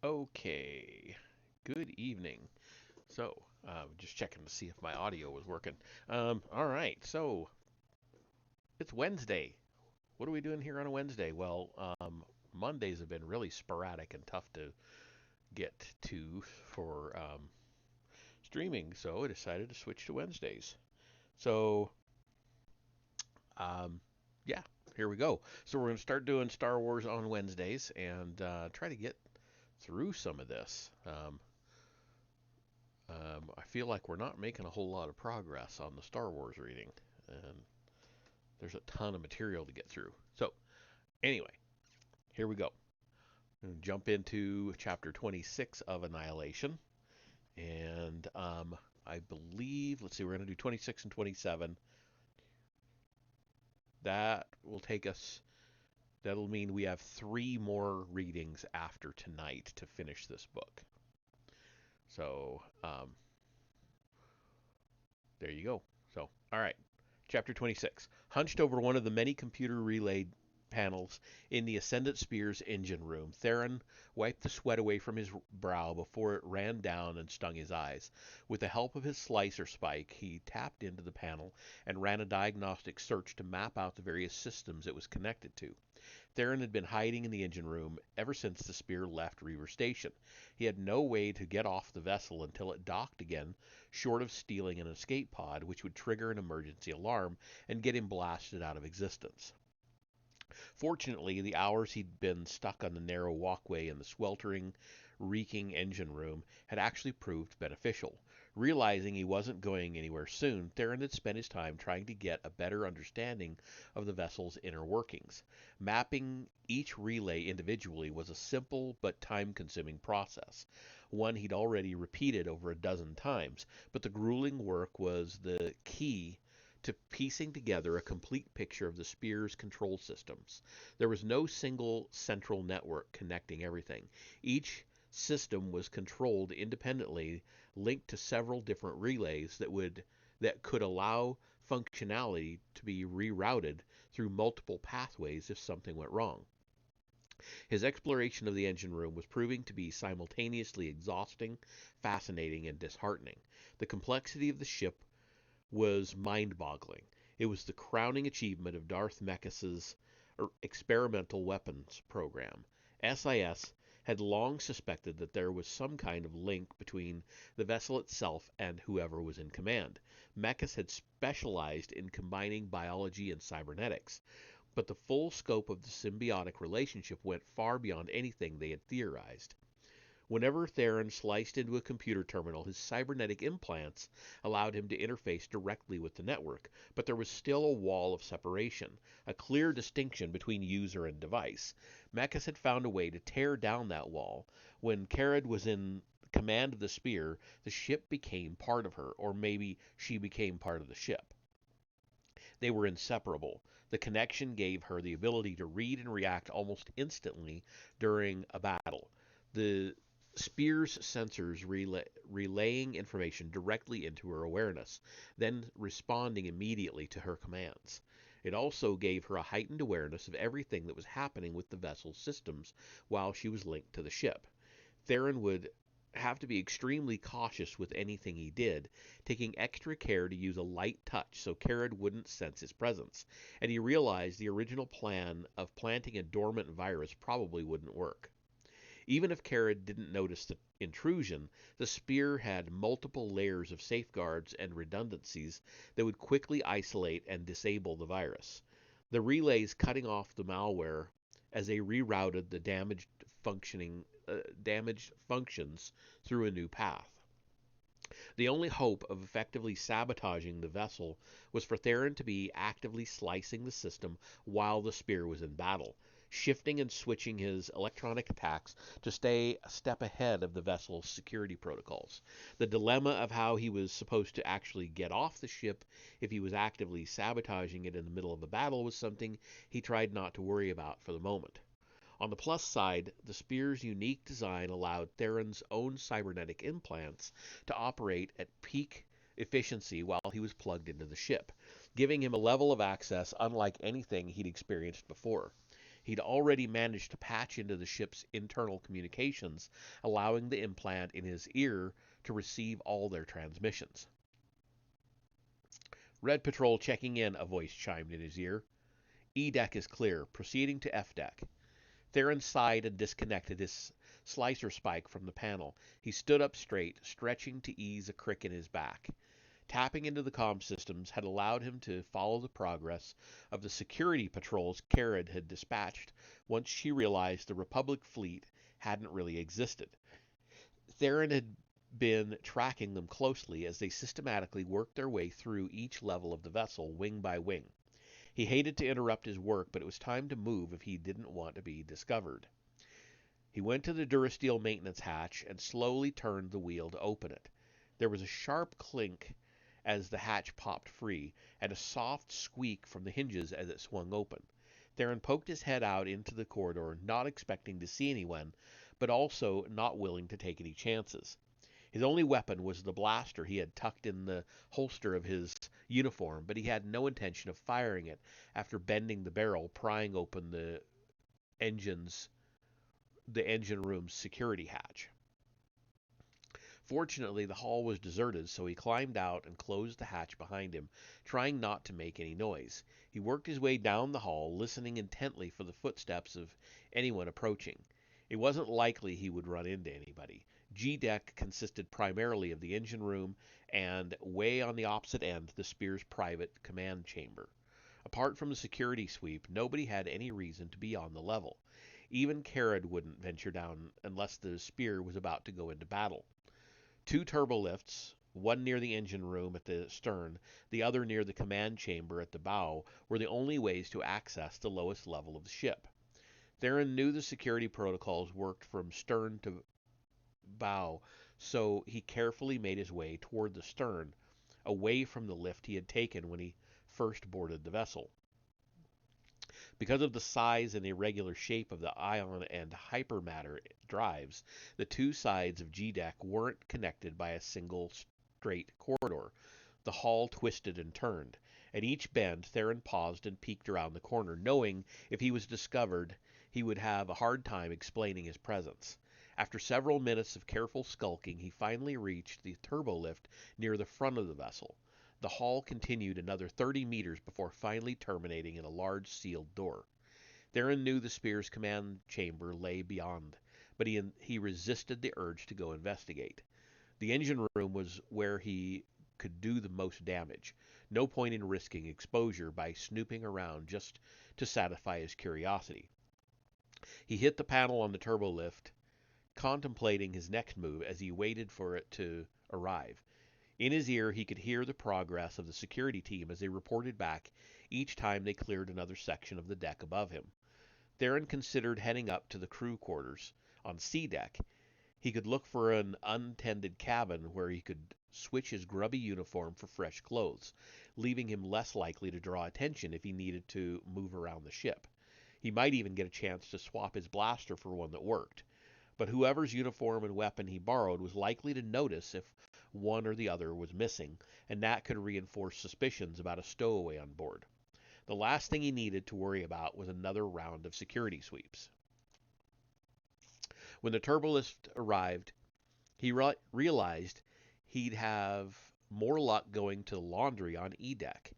Okay. Good evening. So, just checking to see if my audio was working. All right. So, it's Wednesday. What are we doing here on a Wednesday? Well, Mondays have been really sporadic and tough to get to for streaming, so I decided to switch to Wednesdays. So, um, yeah, here we go. So, we're going to start doing Star Wars on Wednesdays and try to get through some of this. I feel like we're not making a whole lot of progress on the Star Wars reading, and there's a ton of material to get through. So, anyway, here we go. Jump into chapter 26 of Annihilation, and I believe, let's see, we're going to do 26 and 27. That will take us, that'll mean we have three more readings after tonight to finish this book. So, there you go. So, all right. Chapter 26. Hunched over one of the many computer relayed panels in the Ascendant Spear's engine room, Theron wiped the sweat away from his brow before it ran down and stung his eyes. With the help of his slicer spike, he tapped into the panel and ran a diagnostic search to map out the various systems it was connected to. Theron had been hiding in the engine room ever since the spear left Reaver Station. He had no way to get off the vessel until it docked again, short of stealing an escape pod, which would trigger an emergency alarm and get him blasted out of existence. Fortunately, the hours he'd been stuck on the narrow walkway in the sweltering, reeking engine room had actually proved beneficial. Realizing he wasn't going anywhere soon, Theron had spent his time trying to get a better understanding of the vessel's inner workings. Mapping each relay individually was a simple but time-consuming process, one he'd already repeated over a dozen times, but the grueling work was the key to piecing together a complete picture of the Spear's control systems. There was no single central network connecting everything. Each system was controlled independently, linked to several different relays that could allow functionality to be rerouted through multiple pathways if something went wrong. His exploration of the engine room was proving to be simultaneously exhausting, fascinating, and disheartening. The complexity of the ship was mind-boggling. It was the crowning achievement of Darth Mekis's experimental weapons program. SIS had long suspected that there was some kind of link between the vessel itself and whoever was in command. Mekis had specialized in combining biology and cybernetics, but the full scope of the symbiotic relationship went far beyond anything they had theorized. Whenever Theron sliced into a computer terminal, his cybernetic implants allowed him to interface directly with the network, but there was still a wall of separation, a clear distinction between user and device. Mekis had found a way to tear down that wall. When Karad was in command of the spear, the ship became part of her, or maybe she became part of the ship. They were inseparable. The connection gave her the ability to read and react almost instantly during a battle. The Spear's sensors relaying information directly into her awareness, then responding immediately to her commands. It also gave her a heightened awareness of everything that was happening with the vessel's systems while she was linked to the ship. Theron would have to be extremely cautious with anything he did, taking extra care to use a light touch so Karad wouldn't sense his presence, and he realized the original plan of planting a dormant virus probably wouldn't work. Even if Karad didn't notice the intrusion, the spear had multiple layers of safeguards and redundancies that would quickly isolate and disable the virus. The relays cutting off the malware as they rerouted the damaged functions through a new path. The only hope of effectively sabotaging the vessel was for Theron to be actively slicing the system while the spear was in battle, shifting and switching his electronic attacks to stay a step ahead of the vessel's security protocols. The dilemma of how he was supposed to actually get off the ship if he was actively sabotaging it in the middle of a battle was something he tried not to worry about for the moment. On the plus side, the spear's unique design allowed Theron's own cybernetic implants to operate at peak efficiency while he was plugged into the ship, giving him a level of access unlike anything he'd experienced before. He'd already managed to patch into the ship's internal communications, allowing the implant in his ear to receive all their transmissions. "Red Patrol checking in," a voice chimed in his ear. "E deck is clear. Proceeding to F deck." Theron sighed and disconnected his slicer spike from the panel. He stood up straight, stretching to ease a crick in his back. Tapping into the comm systems had allowed him to follow the progress of the security patrols Carrad had dispatched once she realized the Republic fleet hadn't really existed. Theron had been tracking them closely as they systematically worked their way through each level of the vessel, wing by wing. He hated to interrupt his work, but it was time to move if he didn't want to be discovered. He went to the Durasteel maintenance hatch and slowly turned the wheel to open it. There was a sharp clink as the hatch popped free, and a soft squeak from the hinges as it swung open. Theron poked his head out into the corridor, not expecting to see anyone, but also not willing to take any chances. His only weapon was the blaster he had tucked in the holster of his uniform, but he had no intention of firing it after bending the barrel, prying open the engine room's security hatch. Fortunately, the hall was deserted, so he climbed out and closed the hatch behind him, trying not to make any noise. He worked his way down the hall, listening intently for the footsteps of anyone approaching. It wasn't likely he would run into anybody. G-Deck consisted primarily of the engine room and, way on the opposite end, the Spear's private command chamber. Apart from the security sweep, nobody had any reason to be on the level. Even Carrad wouldn't venture down unless the Spear was about to go into battle. 2 turbolifts, one near the engine room at the stern, the other near the command chamber at the bow, were the only ways to access the lowest level of the ship. Theron knew the security protocols worked from stern to bow, so he carefully made his way toward the stern, away from the lift he had taken when he first boarded the vessel. Because of the size and irregular shape of the ion and hypermatter drives, the two sides of G-Deck weren't connected by a single straight corridor. The hull twisted and turned. At each bend, Theron paused and peeked around the corner, knowing if he was discovered, he would have a hard time explaining his presence. After several minutes of careful skulking, he finally reached the turbolift near the front of the vessel. The hall continued another 30 meters before finally terminating in a large sealed door. Theron knew the Spear's command chamber lay beyond, but he resisted the urge to go investigate. The engine room was where he could do the most damage. No point in risking exposure by snooping around just to satisfy his curiosity. He hit the panel on the turbolift, contemplating his next move as he waited for it to arrive. In his ear, he could hear the progress of the security team as they reported back each time they cleared another section of the deck above him. Theron considered heading up to the crew quarters on C deck. He could look for an untended cabin where he could switch his grubby uniform for fresh clothes, leaving him less likely to draw attention if he needed to move around the ship. He might even get a chance to swap his blaster for one that worked. But whoever's uniform and weapon he borrowed was likely to notice if one or the other was missing, and that could reinforce suspicions about a stowaway on board. The last thing he needed to worry about was another round of security sweeps. When the turbolift arrived, he realized he'd have more luck going to the laundry on E-deck.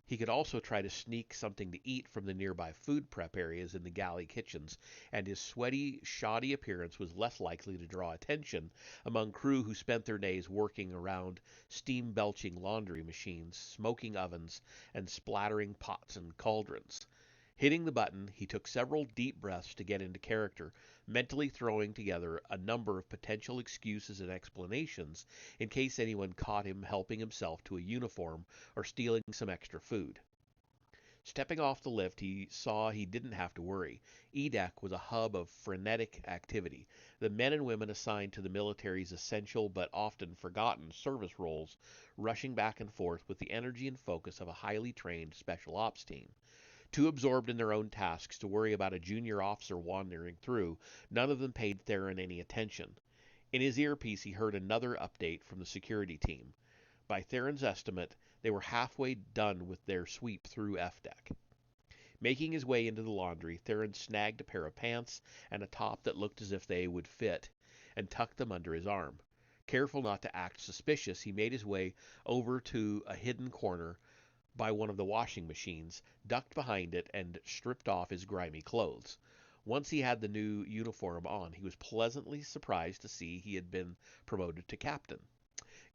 He could also try to sneak something to eat from the nearby food prep areas in the galley kitchens, and his sweaty, shoddy appearance was less likely to draw attention among crew who spent their days working around steam-belching laundry machines, smoking ovens, and splattering pots and cauldrons. Hitting the button, he took several deep breaths to get into character, mentally throwing together a number of potential excuses and explanations in case anyone caught him helping himself to a uniform or stealing some extra food. Stepping off the lift, he saw he didn't have to worry. E-deck was a hub of frenetic activity. The men and women assigned to the military's essential but often forgotten service roles rushing back and forth with the energy and focus of a highly trained special ops team. Too absorbed in their own tasks to worry about a junior officer wandering through, none of them paid Theron any attention. In his earpiece, he heard another update from the security team. By Theron's estimate, they were halfway done with their sweep through F-deck. Making his way into the laundry, Theron snagged a pair of pants and a top that looked as if they would fit, and tucked them under his arm. Careful not to act suspicious, he made his way over to a hidden corner by one of the washing machines, ducked behind it, and stripped off his grimy clothes. Once he had the new uniform on, he was pleasantly surprised to see he had been promoted to captain.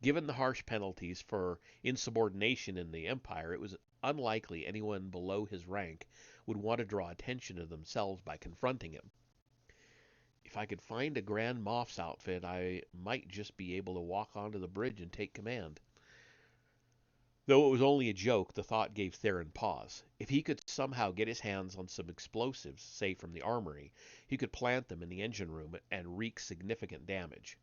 Given the harsh penalties for insubordination in the Empire, it was unlikely anyone below his rank would want to draw attention to themselves by confronting him. If I could find a Grand Moff's outfit, I might just be able to walk onto the bridge and take command. Though it was only a joke, the thought gave Theron pause. If he could somehow get his hands on some explosives, say from the armory, he could plant them in the engine room and wreak significant damage.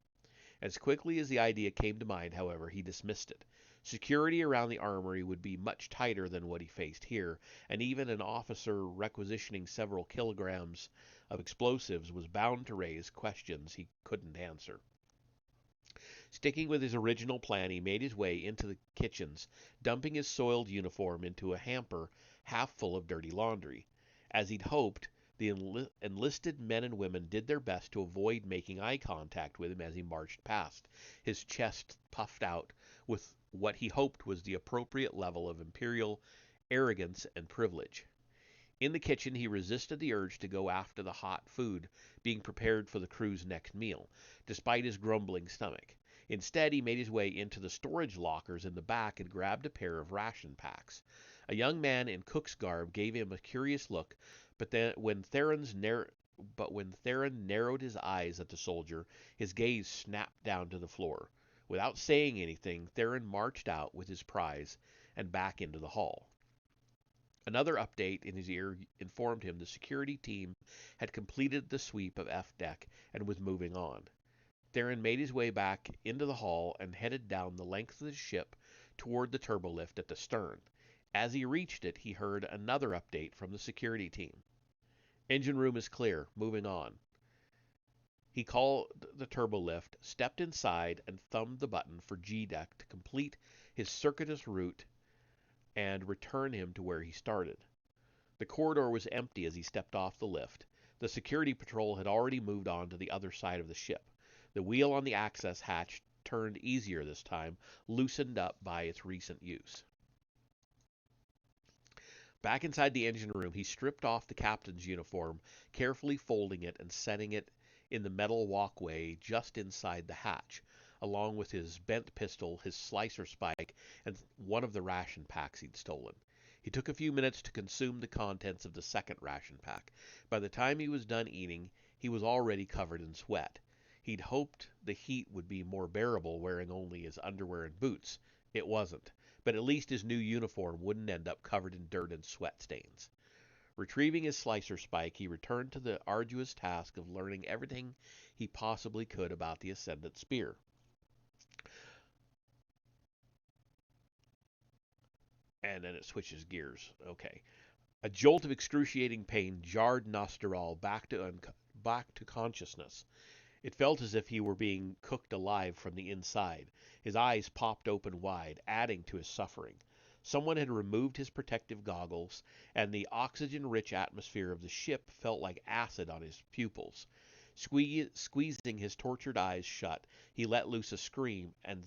As quickly as the idea came to mind, however, he dismissed it. Security around the armory would be much tighter than what he faced here, and even an officer requisitioning several kilograms of explosives was bound to raise questions he couldn't answer. Sticking with his original plan, he made his way into the kitchens, dumping his soiled uniform into a hamper half full of dirty laundry. As he'd hoped, the enlisted men and women did their best to avoid making eye contact with him as he marched past, his chest puffed out with what he hoped was the appropriate level of imperial arrogance and privilege. In the kitchen, he resisted the urge to go after the hot food being prepared for the crew's next meal, despite his grumbling stomach. Instead, he made his way into the storage lockers in the back and grabbed a pair of ration packs. A young man in cook's garb gave him a curious look, but when Theron narrowed his eyes at the soldier, his gaze snapped down to the floor. Without saying anything, Theron marched out with his prize and back into the hall. Another update in his ear informed him the security team had completed the sweep of F deck and was moving on. Theron made his way back into the hall and headed down the length of the ship toward the turbolift at the stern. As he reached it, he heard another update from the security team. Engine room is clear. Moving on. He called the turbolift, stepped inside, and thumbed the button for G deck to complete his circuitous route and return him to where he started. The corridor was empty as he stepped off the lift. The security patrol had already moved on to the other side of the ship. The wheel on the access hatch turned easier this time, loosened up by its recent use. Back inside the engine room, he stripped off the captain's uniform, carefully folding it and setting it in the metal walkway just inside the hatch, along with his bent pistol, his slicer spike, and one of the ration packs he'd stolen. He took a few minutes to consume the contents of the second ration pack. By the time he was done eating, he was already covered in sweat. He'd hoped the heat would be more bearable wearing only his underwear and boots. It wasn't, but at least his new uniform wouldn't end up covered in dirt and sweat stains. Retrieving his slicer spike, he returned to the arduous task of learning everything he possibly could about the Ascendant Spear. And then it switches gears. Okay. A jolt of excruciating pain jarred Nosteral back to consciousness. It felt as if he were being cooked alive from the inside. His eyes popped open wide, adding to his suffering. Someone had removed his protective goggles, and the oxygen-rich atmosphere of the ship felt like acid on his pupils. Squeezing his tortured eyes shut, he let loose a scream, and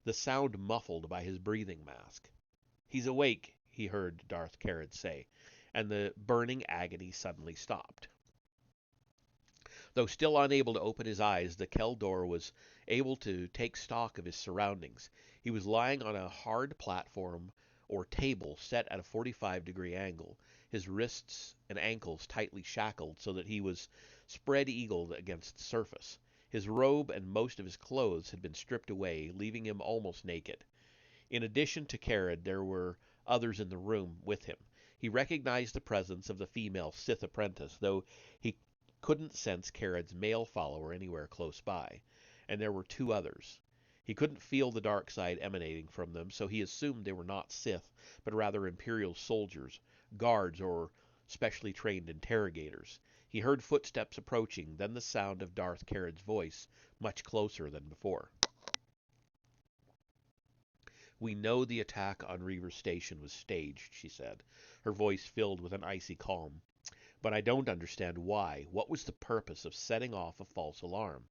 the sound muffled by his breathing mask. "He's awake," he heard Darth Carrad say, and the burning agony suddenly stopped. Though still unable to open his eyes, the Keldor was able to take stock of his surroundings. He was lying on a hard platform or table set at a 45-degree angle, his wrists and ankles tightly shackled so that he was spread-eagled against the surface. His robe and most of his clothes had been stripped away, leaving him almost naked. In addition to Carrad, there were others in the room with him. He recognized the presence of the female Sith apprentice, though he couldn't sense Carrad's male follower anywhere close by, and there were two others. He couldn't feel the dark side emanating from them, so he assumed they were not Sith, but rather Imperial soldiers, guards, or specially trained interrogators. He heard footsteps approaching, then the sound of Darth Carrad's voice, much closer than before. "We know the attack on Reaver Station was staged," she said, her voice filled with an icy calm. "But I don't understand why. What was the purpose of setting off a false alarm?"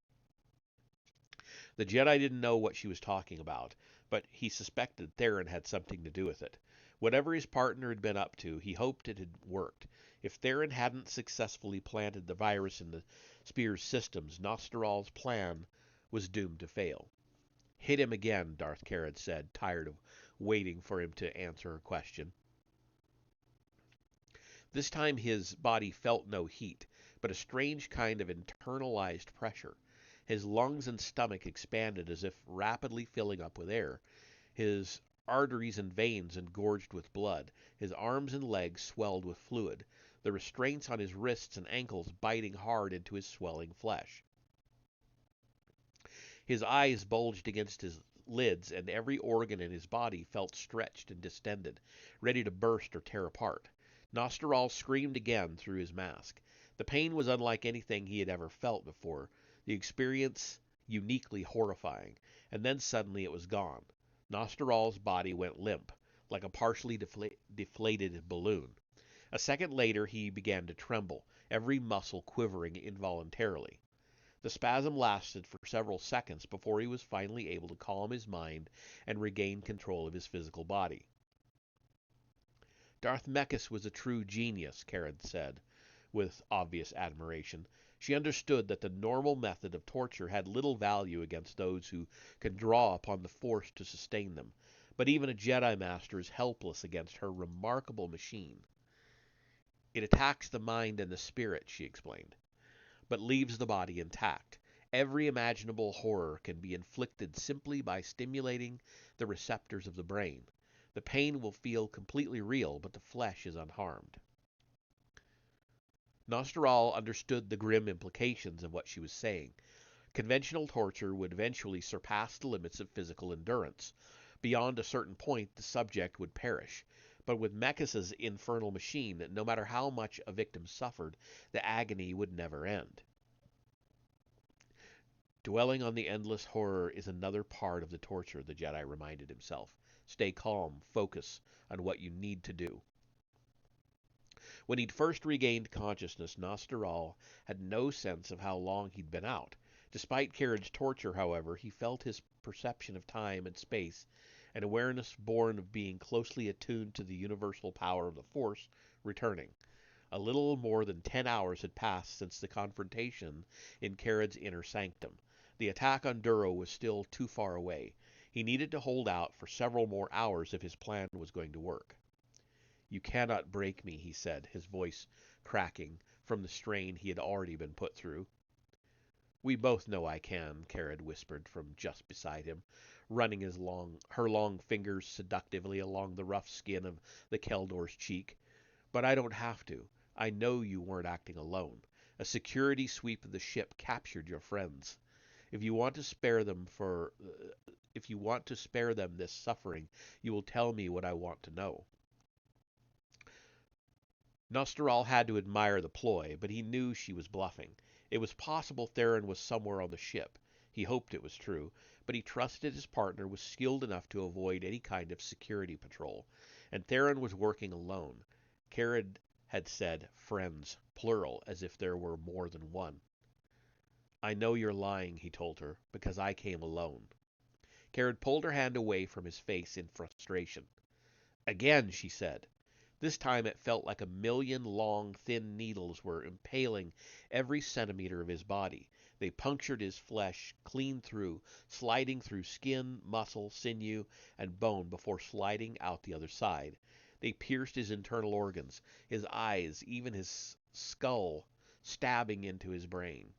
The Jedi didn't know what she was talking about, but he suspected Theron had something to do with it. Whatever his partner had been up to, he hoped it had worked. If Theron hadn't successfully planted the virus in the Spear's systems, Nostaral's plan was doomed to fail. "Hit him again," Darth Karad said, tired of waiting for him to answer her question. This time his body felt no heat, but a strange kind of internalized pressure. His lungs and stomach expanded as if rapidly filling up with air. His arteries and veins engorged with blood. His arms and legs swelled with fluid, the restraints on his wrists and ankles biting hard into his swelling flesh. His eyes bulged against his lids, and every organ in his body felt stretched and distended, ready to burst or tear apart. Nostaral screamed again through his mask. The pain was unlike anything he had ever felt before, the experience uniquely horrifying, and then suddenly it was gone. Nostaral's body went limp, like a partially deflated balloon. A second later he began to tremble, every muscle quivering involuntarily. The spasm lasted for several seconds before he was finally able to calm his mind and regain control of his physical body. "Darth Mekis was a true genius," Karad said, with obvious admiration. She understood that the normal method of torture had little value against those who can draw upon the Force to sustain them, but even a Jedi Master is helpless against her remarkable machine. "It attacks the mind and the spirit," she explained, "but leaves the body intact. Every imaginable horror can be inflicted simply by stimulating the receptors of the brain. The pain will feel completely real, but the flesh is unharmed." Nostaral understood the grim implications of what she was saying. Conventional torture would eventually surpass the limits of physical endurance. Beyond a certain point, the subject would perish. But with Mekis's infernal machine, no matter how much a victim suffered, the agony would never end. "Dwelling on the endless horror is another part of the torture," the Jedi reminded himself. "Stay calm, focus on what you need to do." When he'd first regained consciousness, Nostaral had no sense of how long he'd been out. Despite Karad's torture, however, he felt his perception of time and space, an awareness born of being closely attuned to the universal power of the Force, returning. A little more than 10 hours had passed since the confrontation in Karad's inner sanctum. The attack on Duro was still too far away. He needed to hold out for several more hours if his plan was going to work. "You cannot break me," he said, his voice cracking from the strain he had already been put through. "We both know I can," Karad whispered from just beside him, running her long fingers seductively along the rough skin of the Keldor's cheek. "But I don't have to. I know you weren't acting alone. A security sweep of the ship captured your friends. If you want to spare them this suffering, you will tell me what I want to know." Nostaral had to admire the ploy, but he knew she was bluffing. It was possible Theron was somewhere on the ship. He hoped it was true, but he trusted his partner was skilled enough to avoid any kind of security patrol. And Theron was working alone. Karad had said friends, plural, as if there were more than one. "I know you're lying," he told her, "because I came alone." Karad pulled her hand away from his face in frustration. "Again," she said. This time it felt like a million long, thin needles were impaling every centimeter of his body. They punctured his flesh clean through, sliding through skin, muscle, sinew, and bone before sliding out the other side. They pierced his internal organs, his eyes, even his skull, stabbing into his brain.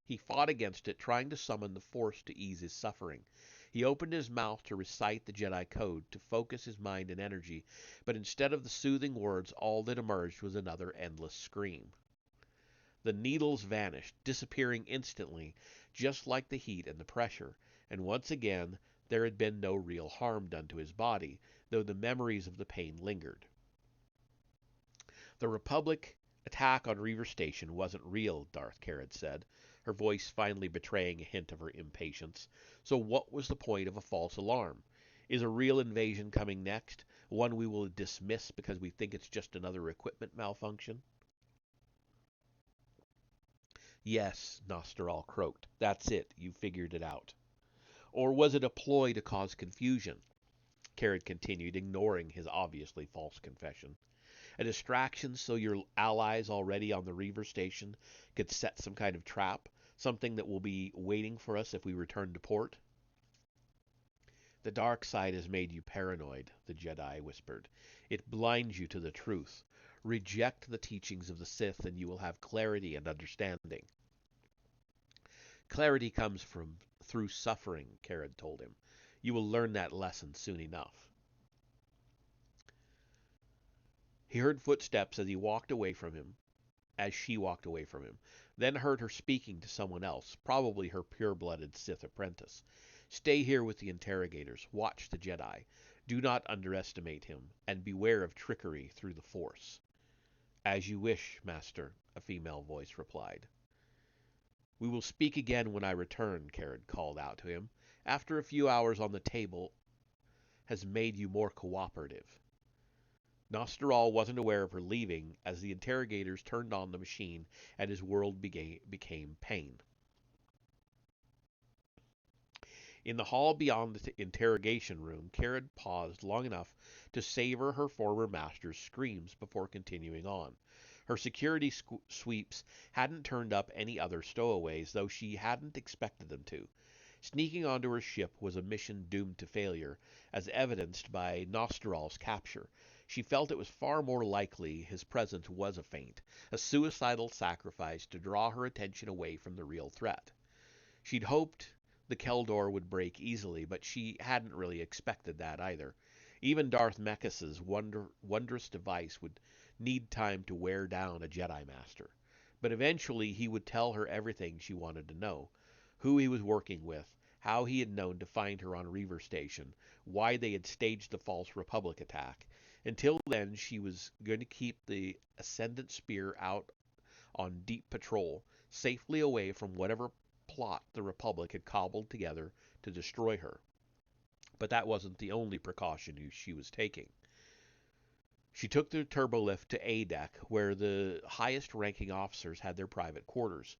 He fought against it, trying to summon the Force to ease his suffering. He opened his mouth to recite the Jedi Code, to focus his mind and energy, but instead of the soothing words, all that emerged was another endless scream. The needles vanished, disappearing instantly, just like the heat and the pressure, and once again there had been no real harm done to his body, though the memories of the pain lingered. "The Republic attack on Reaver Station wasn't real," Darth Karad said, her voice finally betraying a hint of her impatience. "So what was the point of a false alarm? Is a real invasion coming next? One we will dismiss because we think it's just another equipment malfunction? Yes, Nosteral croaked. That's it. You figured it out. Or was it a ploy to cause confusion? Carrot continued, ignoring his obviously false confession. A distraction so your allies already on the Reaver station could set some kind of trap, something that will be waiting for us if we return to port? The dark side has made you paranoid, the Jedi whispered. It blinds you to the truth. Reject the teachings of the Sith and you will have clarity and understanding. Clarity comes from through suffering, Carrot told him. You will learn that lesson soon enough. He heard footsteps as he walked away from him, as she walked away from him, then heard her speaking to someone else, probably her pure-blooded Sith apprentice. Stay here with the interrogators. Watch the Jedi. Do not underestimate him, and beware of trickery through the Force. As you wish, Master, a female voice replied. We will speak again when I return, Carrot called out to him. After a few hours on the table has made you more cooperative. Nosteral wasn't aware of her leaving as the interrogators turned on the machine and his world became pain. In the hall beyond the interrogation room, Carrot paused long enough to savor her former master's screams before continuing on. Her security sweeps hadn't turned up any other stowaways, though she hadn't expected them to. Sneaking onto her ship was a mission doomed to failure, as evidenced by Nosteral's capture. She felt it was far more likely his presence was a feint, a suicidal sacrifice to draw her attention away from the real threat. She'd hoped the Keldor would break easily, but she hadn't really expected that either. Even Darth Mekis's wondrous device would need time to wear down a Jedi Master. But eventually he would tell her everything she wanted to know. Who he was working with, how he had known to find her on Reaver Station, why they had staged the false Republic attack. Until then, she was going to keep the Ascendant Spear out on deep patrol, safely away from whatever plot the Republic had cobbled together to destroy her. But that wasn't the only precaution she was taking. She took the turbolift to A deck, where the highest ranking officers had their private quarters.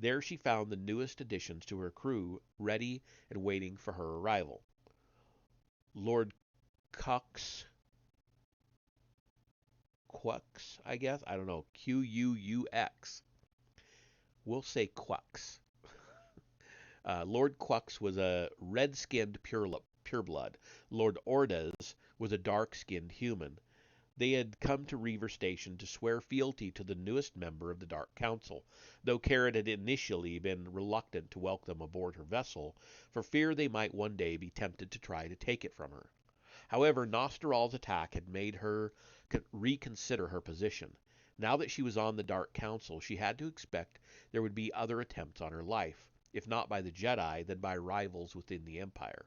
There she found the newest additions to her crew, ready and waiting for her arrival. Lord Quux, I guess? I don't know. Quux. We'll say Quux. Lord Quux was a red-skinned pureblood. Lord Ordez was a dark-skinned human. They had come to Reaver Station to swear fealty to the newest member of the Dark Council, though Carrot had initially been reluctant to welcome them aboard her vessel, for fear they might one day be tempted to try to take it from her. However, Nosteral's attack had made her reconsider her position. Now that she was on the Dark Council, she had to expect there would be other attempts on her life, if not by the Jedi, then by rivals within the Empire.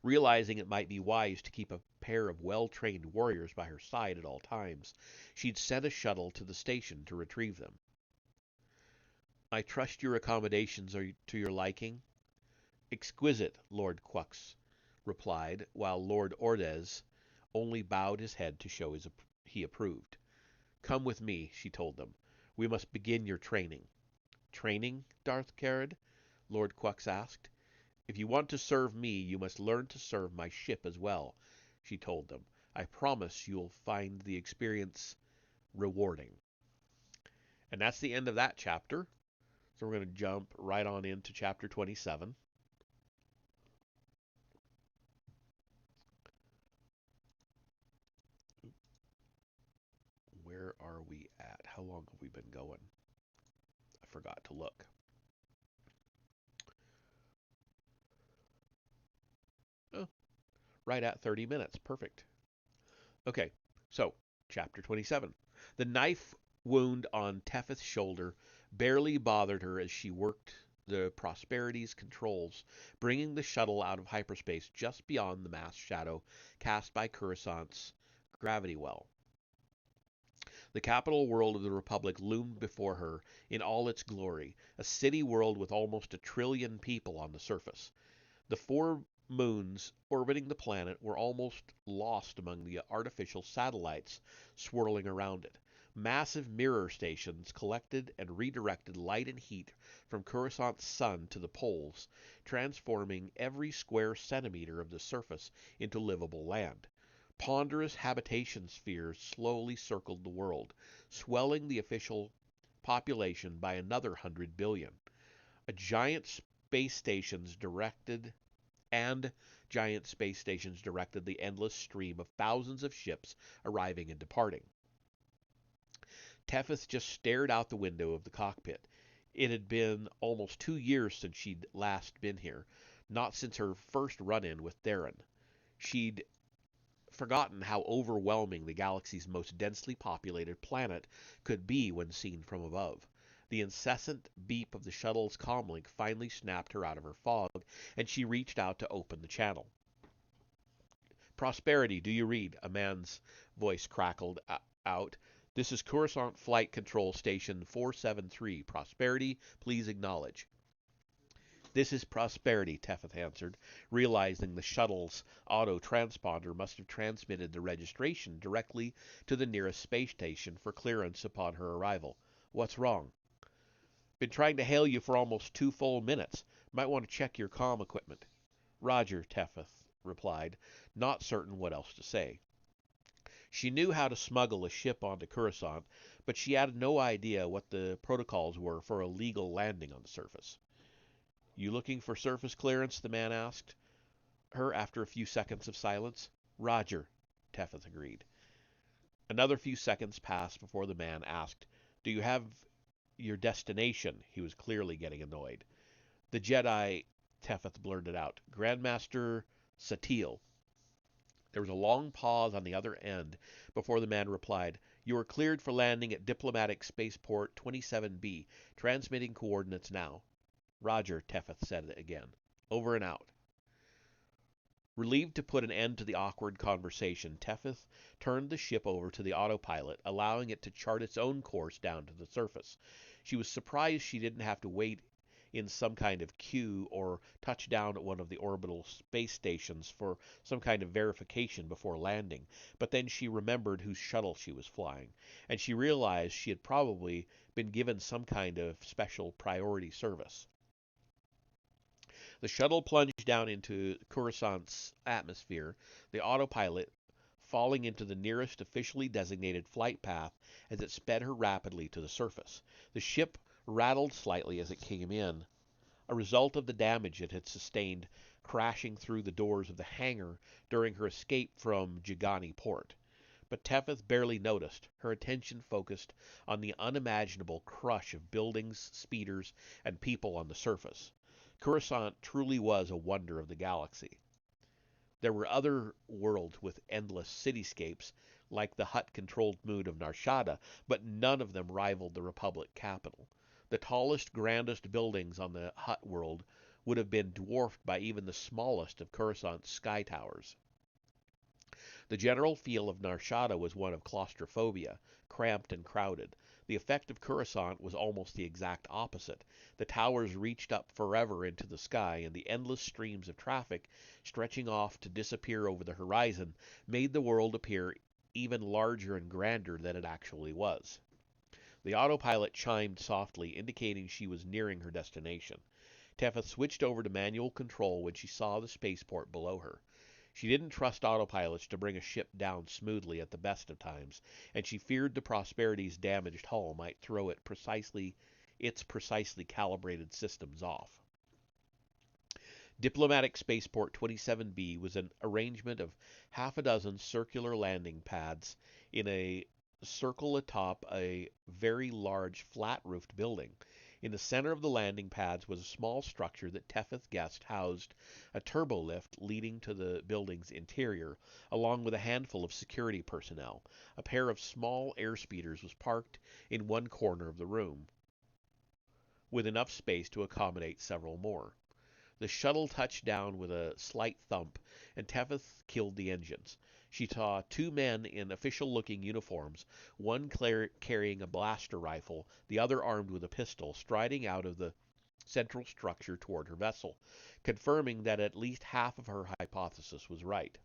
Realizing it might be wise to keep a pair of well-trained warriors by her side at all times, she'd sent a shuttle to the station to retrieve them. I trust your accommodations are to your liking? Exquisite, Lord Quux replied, while Lord Ordez only bowed his head to show he approved. Come with me, she told them. We must begin your training. Training, Darth Carrot? Lord Quux asked. If you want to serve me, you must learn to serve my ship as well, she told them. I promise you'll find the experience rewarding. And that's the end of that chapter. So we're going to jump right on into chapter 27. Where are we at? How long have we been going? I forgot to look. Oh, right at 30 minutes. Perfect. Okay, so chapter 27. The knife wound on Tethys' shoulder barely bothered her as she worked the Prosperity's controls, bringing the shuttle out of hyperspace just beyond the mass shadow cast by Coruscant's gravity well. The capital world of the Republic loomed before her in all its glory, a city world with almost 1 trillion people on the surface. The four moons orbiting the planet were almost lost among the artificial satellites swirling around it. Massive mirror stations collected and redirected light and heat from Coruscant's sun to the poles, transforming every square centimeter of the surface into livable land. Ponderous habitation spheres slowly circled the world, swelling the official population by another 100 billion. A giant space stations directed and giant space stations directed the endless stream of thousands of ships arriving and departing. Tethys just stared out the window of the cockpit. It had been almost 2 years since she'd last been here, not since her first run-in with Theron. She'd forgotten how overwhelming the galaxy's most densely populated planet could be when seen from above. The incessant beep of the shuttle's comlink finally snapped her out of her fog, and she reached out to open the channel. "Prosperity, do you read?" A man's voice crackled out. "This is Coruscant Flight Control Station 473. Prosperity, please acknowledge." "This is Prosperity," Tethys answered, realizing the shuttle's auto-transponder must have transmitted the registration directly to the nearest space station for clearance upon her arrival. "What's wrong?" "Been trying to hail you for almost 2 full minutes. Might want to check your comm equipment." "Roger," Tethys replied, not certain what else to say. She knew how to smuggle a ship onto Coruscant, but she had no idea what the protocols were for a legal landing on the surface. "You looking for surface clearance?" the man asked her after a few seconds of silence. "Roger," Tethys agreed. Another few seconds passed before the man asked, "Do you have your destination?" He was clearly getting annoyed. "The Jedi," Tethys blurted out. "Grandmaster Satele." There was a long pause on the other end before the man replied, "You are cleared for landing at Diplomatic Spaceport 27B. Transmitting coordinates now." "Roger," Tethys said it again. "Over and out." Relieved to put an end to the awkward conversation, Tethys turned the ship over to the autopilot, allowing it to chart its own course down to the surface. She was surprised she didn't have to wait in some kind of queue or touch down at one of the orbital space stations for some kind of verification before landing, but then she remembered whose shuttle she was flying, and she realized she had probably been given some kind of special priority service. The shuttle plunged down into Coruscant's atmosphere, the autopilot falling into the nearest officially designated flight path as it sped her rapidly to the surface. The ship rattled slightly as it came in, a result of the damage it had sustained crashing through the doors of the hangar during her escape from Jigani Port. But Tethys barely noticed, her attention focused on the unimaginable crush of buildings, speeders, and people on the surface. Coruscant truly was a wonder of the galaxy. There were other worlds with endless cityscapes, like the Hutt-controlled moon of Narshada, but none of them rivaled the Republic capital. The tallest, grandest buildings on the Hutt world would have been dwarfed by even the smallest of Coruscant's sky towers. The general feel of Narshada was one of claustrophobia, cramped and crowded. The effect of Coruscant was almost the exact opposite. The towers reached up forever into the sky, and the endless streams of traffic stretching off to disappear over the horizon made the world appear even larger and grander than it actually was. The autopilot chimed softly, indicating she was nearing her destination. Tethys switched over to manual control when she saw the spaceport below her. She didn't trust autopilots to bring a ship down smoothly at the best of times, and she feared the Prosperity's damaged hull might throw its precisely calibrated systems off. Diplomatic Spaceport 27B was an arrangement of half a dozen circular landing pads in a circle atop a very large flat-roofed building. In the center of the landing pads was a small structure that Tethys guessed housed a turbolift leading to the building's interior, along with a handful of security personnel. A pair of small airspeeders was parked in one corner of the room, with enough space to accommodate several more. The shuttle touched down with a slight thump, and Tethys killed the engines. She saw two men in official-looking uniforms, one carrying a blaster rifle, the other armed with a pistol, striding out of the central structure toward her vessel, confirming that at least half of her hypothesis was right.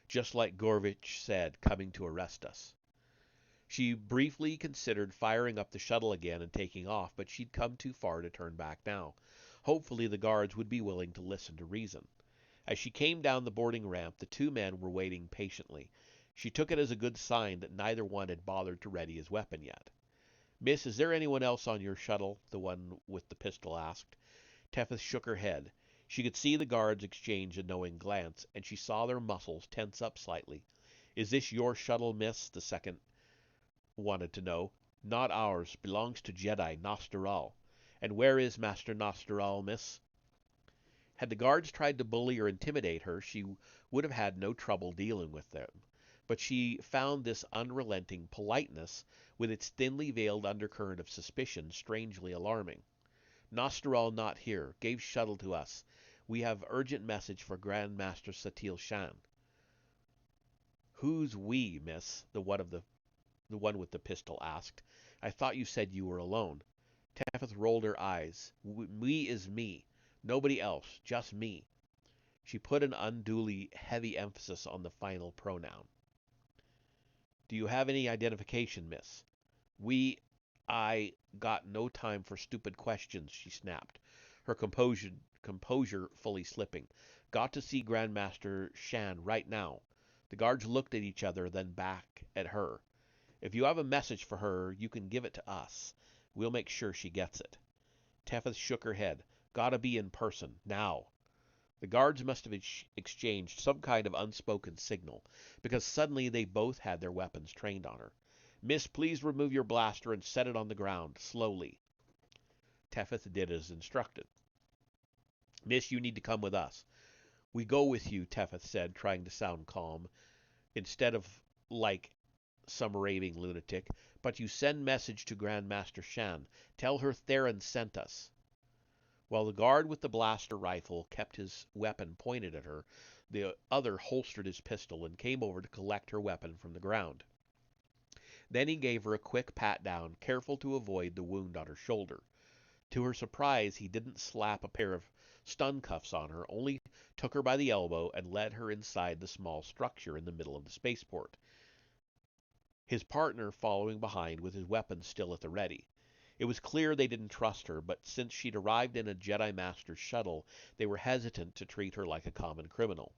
Just like Gorvich said, coming to arrest us. She briefly considered firing up the shuttle again and taking off, but she'd come too far to turn back now. Hopefully the guards would be willing to listen to reason. As she came down the boarding ramp, the two men were waiting patiently. She took it as a good sign that neither one had bothered to ready his weapon yet. "Miss, is there anyone else on your shuttle?" the one with the pistol asked. Tethys shook her head. She could see the guards exchange a knowing glance, and she saw their muscles tense up slightly. "Is this your shuttle, miss?" the second wanted to know. "Not ours. Belongs to Jedi Nostaral." "And where is Master Nostaral, miss?" Had the guards tried to bully or intimidate her, she would have had no trouble dealing with them. But she found this unrelenting politeness, with its thinly veiled undercurrent of suspicion, strangely alarming. "Nostaral not here. Gave shuttle to us. We have urgent message for Grand Master Satil Shan." "Who's we, miss?" the one with the pistol asked. "I thought you said you were alone." Tethys rolled her eyes. "We is me. Nobody else. Just me." She put an unduly heavy emphasis on the final pronoun. "Do you have any identification, miss?" I got no time for stupid questions," she snapped, her composure fully slipping. "Got to see Grandmaster Shan right now." The guards looked at each other, then back at her. "If you have a message for her, you can give it to us. We'll make sure she gets it." Tethys shook her head. "Gotta be in person. Now." The guards must have exchanged some kind of unspoken signal, because suddenly they both had their weapons trained on her. "Miss, please remove your blaster and set it on the ground, slowly." Tethys did as instructed. "Miss, you need to come with us." "We go with you," Tethys said, trying to sound calm, instead of like some raving lunatic. "But you send message to Grandmaster Shan. Tell her Theron sent us." While the guard with the blaster rifle kept his weapon pointed at her, the other holstered his pistol and came over to collect her weapon from the ground. Then he gave her a quick pat down, careful to avoid the wound on her shoulder. To her surprise, he didn't slap a pair of stun cuffs on her, only took her by the elbow and led her inside the small structure in the middle of the spaceport, his partner following behind with his weapon still at the ready. It was clear they didn't trust her, but since she'd arrived in a Jedi Master's shuttle, they were hesitant to treat her like a common criminal.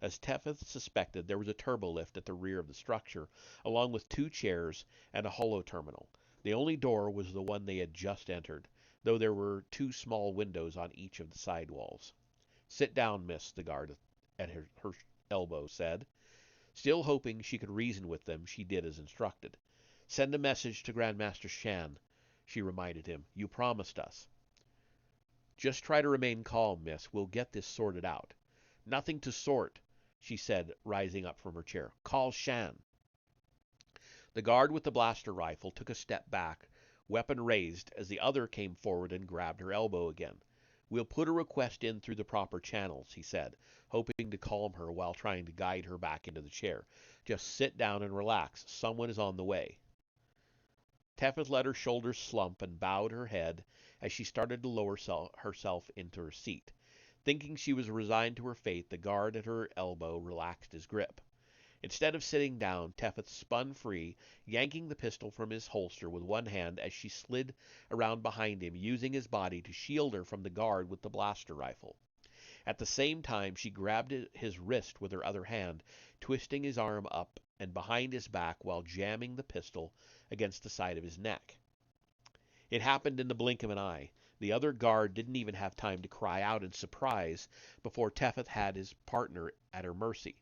As Tethys suspected, there was a turbolift at the rear of the structure, along with 2 chairs and a holo-terminal. The only door was the one they had just entered, though there were 2 small windows on each of the side walls. "Sit down, miss," the guard at her elbow said. Still hoping she could reason with them, she did as instructed. "Send a message to Grandmaster Shan," she reminded him. "You promised us." "Just try to remain calm, miss. We'll get this sorted out." "Nothing to sort," she said, rising up from her chair. "Call Shan." The guard with the blaster rifle took a step back, weapon raised, as the other came forward and grabbed her elbow again. "We'll put a request in through the proper channels," he said, hoping to calm her while trying to guide her back into the chair. "Just sit down and relax. Someone is on the way." Tethys let her shoulders slump and bowed her head as she started to lower herself into her seat. Thinking she was resigned to her fate, the guard at her elbow relaxed his grip. Instead of sitting down, Tethys spun free, yanking the pistol from his holster with one hand as she slid around behind him, using his body to shield her from the guard with the blaster rifle. At the same time, she grabbed his wrist with her other hand, twisting his arm up and behind his back while jamming the pistol against the side of his neck. It happened in the blink of an eye. The other guard didn't even have time to cry out in surprise before Tethys had his partner at her mercy.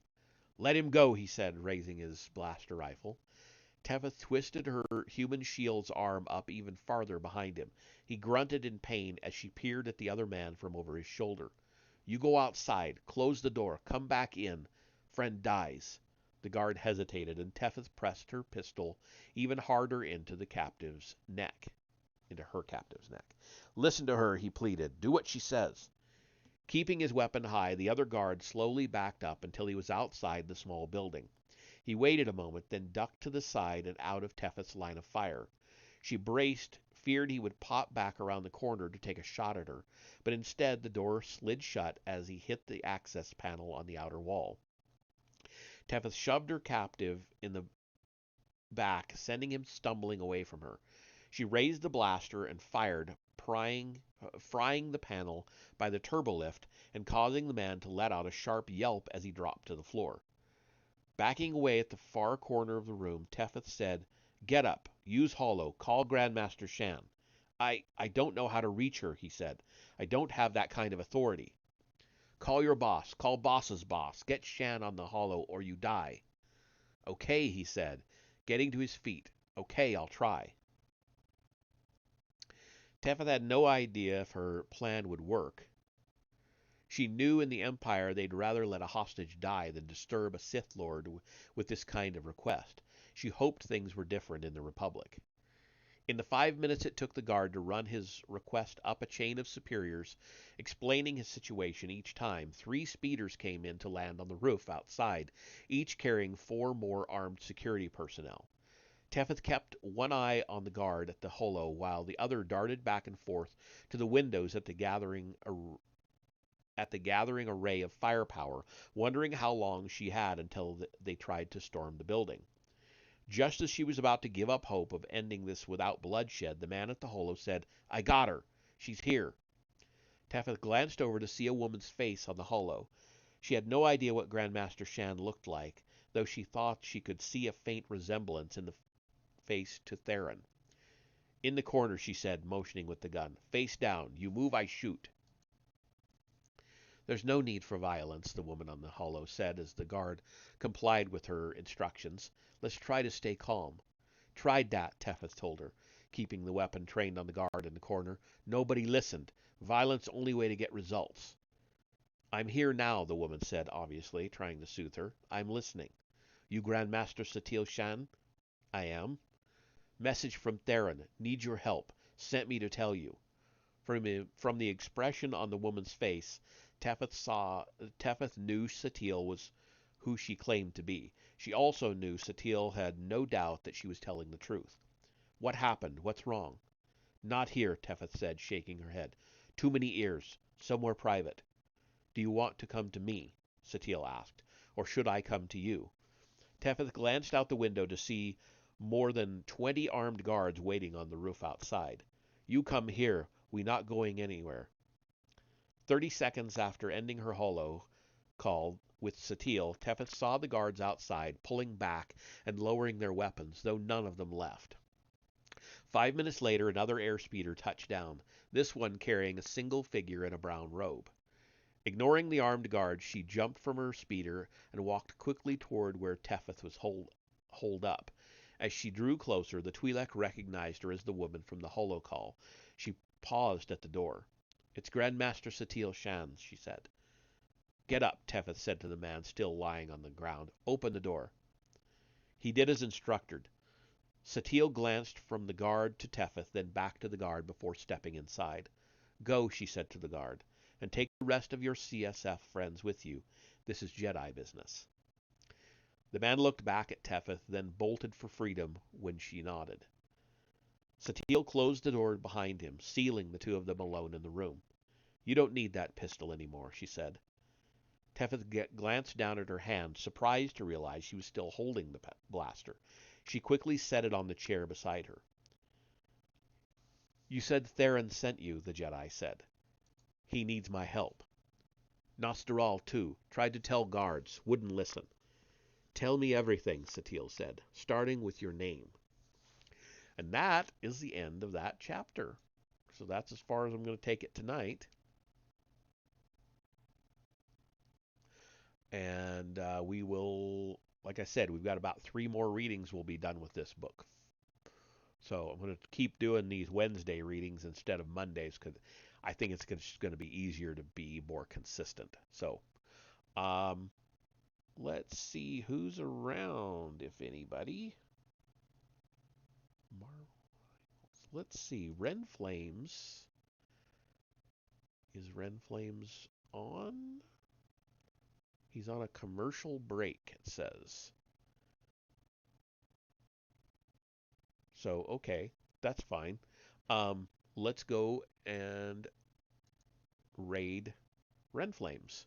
"Let him go," he said, raising his blaster rifle. Tethys twisted her human shield's arm up even farther behind him. He grunted in pain as she peered at the other man from over his shoulder. "You go outside. Close the door. Come back in. Friend dies." The guard hesitated, and Tethys pressed her pistol even harder into her captive's neck. "Listen to her," he pleaded. "Do what she says." Keeping his weapon high, the other guard slowly backed up until he was outside the small building. He waited a moment, then ducked to the side and out of Tethys' line of fire. She braced feared he would pop back around the corner to take a shot at her, but instead the door slid shut as he hit the access panel on the outer wall. Tethys shoved her captive in the back, sending him stumbling away from her. She raised the blaster and fired, frying the panel by the turbolift and causing the man to let out a sharp yelp as he dropped to the floor. Backing away at the far corner of the room, Tethys said, "Get up. Use holo. Call Grandmaster Shan." I don't know how to reach her," he said. "I don't have that kind of authority." "Call your boss. Call boss's boss. Get Shan on the holo or you die." "Okay," he said, getting to his feet. "Okay, I'll try." Tethys had no idea if her plan would work. She knew in the Empire they'd rather let a hostage die than disturb a Sith Lord with this kind of request. She hoped things were different in the Republic. In the 5 minutes it took the guard to run his request up a chain of superiors, explaining his situation each time, 3 speeders came in to land on the roof outside, each carrying 4 more armed security personnel. Tethys kept one eye on the guard at the holo while the other darted back and forth to the windows at the gathering array of firepower, wondering how long she had until they tried to storm the building. Just as she was about to give up hope of ending this without bloodshed, the man at the holo said, "I got her. She's here." Tethys glanced over to see a woman's face on the holo. She had no idea what Grandmaster Shan looked like, though she thought she could see a faint resemblance in the face to Theron. "In the corner," she said, motioning with the gun. "Face down. You move, I shoot." "There's no need for violence," the woman on the holo said as the guard complied with her instructions. "Let's try to stay calm." "Tried that," Tethys told her, keeping the weapon trained on the guard in the corner. "Nobody listened. Violence only way to get results." "I'm here now," the woman said, obviously trying to soothe her. "I'm listening." "You Grandmaster Satil Shan?" "I am." "Message from Theron. Need your help. Sent me to tell you." From the expression on the woman's face, Tethys knew Satil was who she claimed to be. She also knew Satil had no doubt that she was telling the truth. "What happened? What's wrong?" "Not here," Tethys said, shaking her head. "Too many ears. Somewhere private." "Do you want to come to me?" Satil asked. "Or should I come to you?" Tethys glanced out the window to see more than 20 armed guards waiting on the roof outside. "You come here. We not going anywhere." 30 seconds after ending her holo call with Satil, Tethys saw the guards outside pulling back and lowering their weapons, though none of them left. 5 minutes later, another airspeeder touched down, this one carrying a single figure in a brown robe. Ignoring the armed guards, she jumped from her speeder and walked quickly toward where Tethys was holed up. As she drew closer, the Twi'lek recognized her as the woman from the holocall. She paused at the door. "It's Grandmaster Satil Shan," she said. "Get up," Tethys said to the man still lying on the ground. "Open the door." He did as instructed. Satil glanced from the guard to Tethys, then back to the guard before stepping inside. "Go," she said to the guard, "and take the rest of your CSF friends with you. This is Jedi business." The man looked back at Tethys, then bolted for freedom when she nodded. Satil closed the door behind him, sealing the two of them alone in the room. "You don't need that pistol anymore," she said. Tethys glanced down at her hand, surprised to realize she was still holding the blaster. She quickly set it on the chair beside her. "You said Theron sent you," the Jedi said. "He needs my help." "Nostaral, too. Tried to tell guards. Wouldn't listen." "Tell me everything," Satil said, "starting with your name." And that is the end of that chapter. So that's as far as I'm going to take it tonight. And we will, like I said, we've got about 3 more readings we'll be done with this book. So I'm going to keep doing these Wednesday readings instead of Mondays because I think it's just going to be easier to be more consistent. So let's see who's around, if anybody. Let's see. Ren Flames. Is Ren Flames on? He's on a commercial break, it says. So, okay, that's fine. Let's go and raid Ren Flames.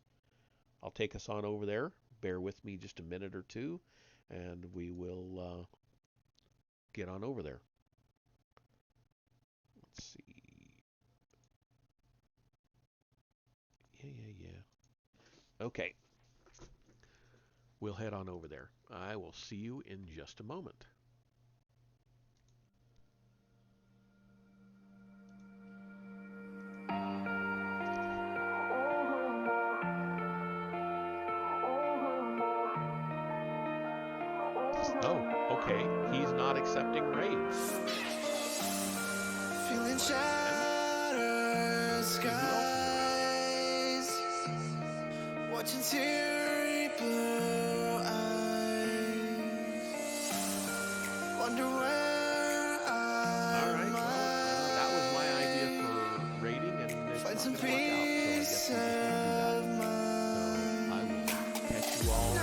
I'll take us on over there. Bear with me just a minute or two, and we will get on over there. Let's see. Yeah. Okay. We'll head on over there. I will see you in just a moment. Oh, okay. He's not accepting raids. Feeling shattered skies, watching teary blue eyes, wonder where I Alright, well, that was my idea for raiding, and it's not find some going to work out, so I guess we're just going to do that. So I will catch you all